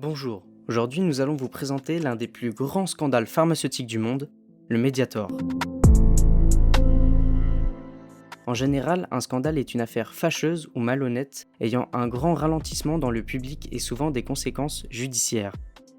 Bonjour, aujourd'hui nous allons vous présenter l'un des plus grands scandales pharmaceutiques du monde, le Mediator. En général, un scandale est une affaire fâcheuse ou malhonnête, ayant un grand ralentissement dans le public et souvent des conséquences judiciaires.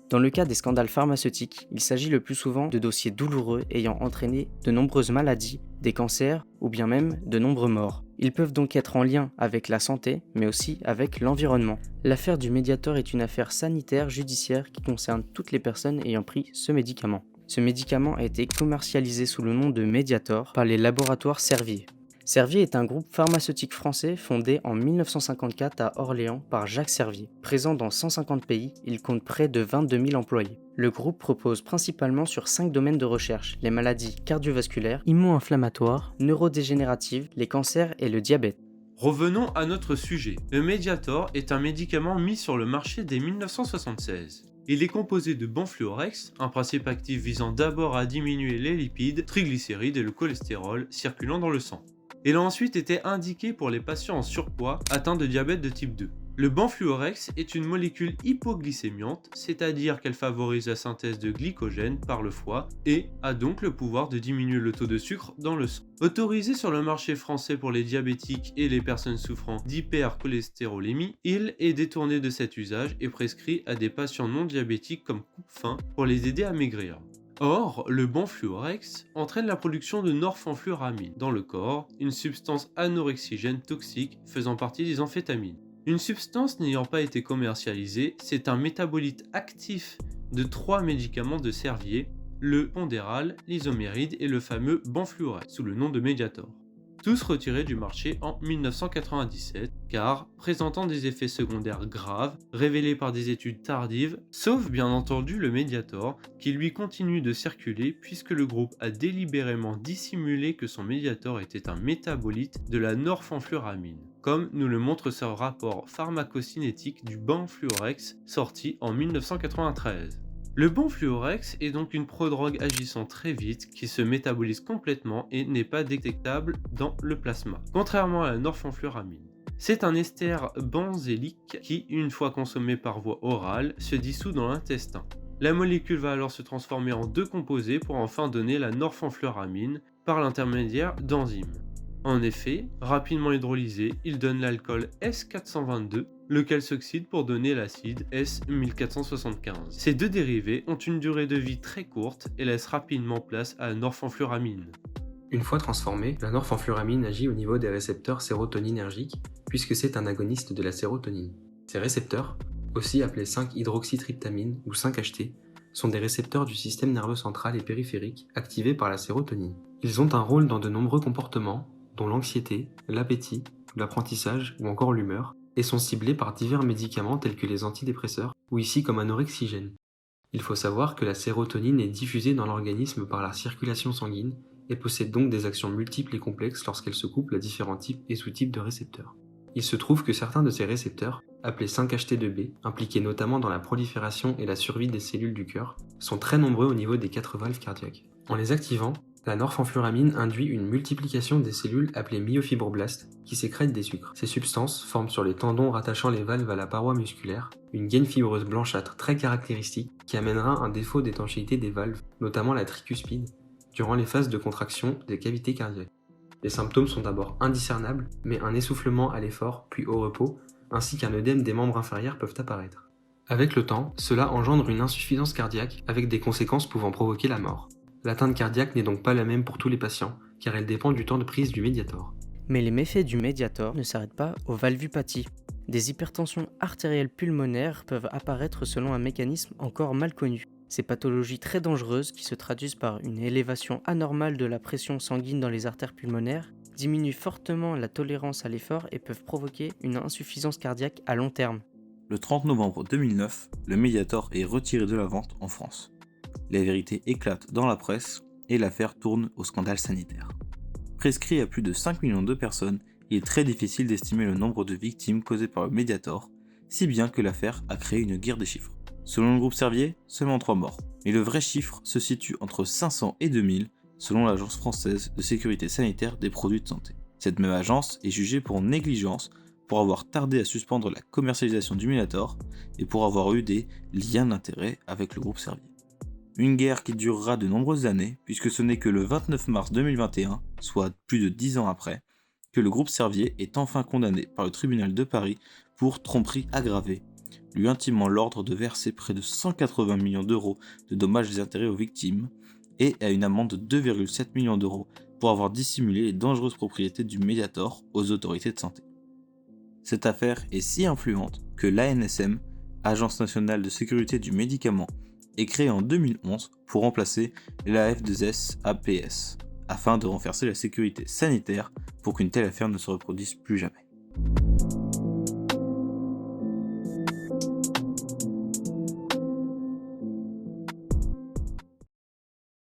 Dans le cas des scandales pharmaceutiques, il s'agit le plus souvent de dossiers douloureux ayant entraîné de nombreuses maladies, des cancers ou bien même de nombreux morts. Ils peuvent donc être en lien avec la santé, mais aussi avec l'environnement. L'affaire du Mediator est une affaire sanitaire judiciaire qui concerne toutes les personnes ayant pris ce médicament. Ce médicament a été commercialisé sous le nom de Mediator par les laboratoires Servier. Servier est un groupe pharmaceutique français fondé en 1954 à Orléans par Jacques Servier. Présent dans 150 pays, il compte près de 22 000 employés. Le groupe propose principalement sur 5 domaines de recherche, les maladies cardiovasculaires, immuno-inflammatoires, neurodégénératives, les cancers et le diabète. Revenons à notre sujet. Le Mediator est un médicament mis sur le marché dès 1976. Il est composé de Benfluorex, un principe actif visant d'abord à diminuer les lipides, triglycérides et le cholestérol circulant dans le sang. Il a ensuite été indiqué pour les patients en surpoids atteints de diabète de type 2. Le Benfluorex est une molécule hypoglycémiante, c'est-à-dire qu'elle favorise la synthèse de glycogène par le foie et a donc le pouvoir de diminuer le taux de sucre dans le sang. Autorisé sur le marché français pour les diabétiques et les personnes souffrant d'hypercholestérolémie, il est détourné de cet usage et prescrit à des patients non diabétiques comme coupe-faim pour les aider à maigrir. Or, le Benfluorex entraîne la production de norphenfluramine dans le corps, une substance anorexigène toxique faisant partie des amphétamines. Une substance n'ayant pas été commercialisée, c'est un métabolite actif de 3 médicaments de Servier, le Pondéral, l'Isoméride et le fameux Benfluorex, sous le nom de Mediator. Tous retirés du marché en 1997, car présentant des effets secondaires graves, révélés par des études tardives, sauf bien entendu le Mediator, qui lui continue de circuler puisque le groupe a délibérément dissimulé que son Mediator était un métabolite de la norphenfluramine, comme nous le montre ce rapport pharmacocinétique du Benfluorex sorti en 1993. Le Benfluorex est donc une prodrogue agissant très vite qui se métabolise complètement et n'est pas détectable dans le plasma, contrairement à la norphenfluramine. C'est un ester benzélique qui, une fois consommé par voie orale, se dissout dans l'intestin. La molécule va alors se transformer en deux composés pour enfin donner la norphenfluramine par l'intermédiaire d'enzymes. En effet, rapidement hydrolysé, il donne l'alcool S422, lequel s'oxyde pour donner l'acide S1475. Ces deux dérivés ont une durée de vie très courte et laissent rapidement place à la norphenfluramine. Une fois transformée, la norphenfluramine agit au niveau des récepteurs sérotoninergiques puisque c'est un agoniste de la sérotonine. Ces récepteurs, aussi appelés 5-hydroxytryptamine ou 5-HT, sont des récepteurs du système nerveux central et périphérique activés par la sérotonine. Ils ont un rôle dans de nombreux comportements, dont l'anxiété, l'appétit, l'apprentissage ou encore l'humeur, et sont ciblés par divers médicaments tels que les antidépresseurs ou ici comme anorexigènes. Il faut savoir que la sérotonine est diffusée dans l'organisme par la circulation sanguine et possède donc des actions multiples et complexes lorsqu'elle se couple à différents types et sous-types de récepteurs. Il se trouve que certains de ces récepteurs, appelés 5-HT2B, impliqués notamment dans la prolifération et la survie des cellules du cœur, sont très nombreux au niveau des 4 valves cardiaques. En les activant, la norphenfluramine induit une multiplication des cellules appelées myofibroblastes qui sécrètent des sucres. Ces substances forment sur les tendons rattachant les valves à la paroi musculaire une gaine fibreuse blanchâtre très caractéristique qui amènera un défaut d'étanchéité des valves, notamment la tricuspide, durant les phases de contraction des cavités cardiaques. Les symptômes sont d'abord indiscernables, mais un essoufflement à l'effort puis au repos, ainsi qu'un œdème des membres inférieurs peuvent apparaître. Avec le temps, cela engendre une insuffisance cardiaque avec des conséquences pouvant provoquer la mort. L'atteinte cardiaque n'est donc pas la même pour tous les patients, car elle dépend du temps de prise du Mediator. Mais les méfaits du Mediator ne s'arrêtent pas aux valvupathies. Des hypertensions artérielles pulmonaires peuvent apparaître selon un mécanisme encore mal connu. Ces pathologies très dangereuses, qui se traduisent par une élévation anormale de la pression sanguine dans les artères pulmonaires, diminuent fortement la tolérance à l'effort et peuvent provoquer une insuffisance cardiaque à long terme. Le 30 novembre 2009, le Mediator est retiré de la vente en France. La vérité éclate dans la presse et l'affaire tourne au scandale sanitaire. Prescrit à plus de 5 millions de personnes, il est très difficile d'estimer le nombre de victimes causées par le Mediator, si bien que l'affaire a créé une guerre des chiffres. Selon le groupe Servier, seulement 3 morts, mais le vrai chiffre se situe entre 500 et 2000 selon l'Agence française de sécurité sanitaire des produits de santé. Cette même agence est jugée pour négligence pour avoir tardé à suspendre la commercialisation du Mediator et pour avoir eu des liens d'intérêt avec le groupe Servier. Une guerre qui durera de nombreuses années, puisque ce n'est que le 29 mars 2021, soit plus de 10 ans après, que le groupe Servier est enfin condamné par le tribunal de Paris pour tromperie aggravée, lui intimant l'ordre de verser près de 180 millions d'euros de dommages et intérêts aux victimes, et à une amende de 2,7 millions d'euros pour avoir dissimulé les dangereuses propriétés du Mediator aux autorités de santé. Cette affaire est si influente que l'ANSM, Agence nationale de sécurité du médicament, est créée en 2011 pour remplacer l'AF2S-APS, afin de renforcer la sécurité sanitaire pour qu'une telle affaire ne se reproduise plus jamais.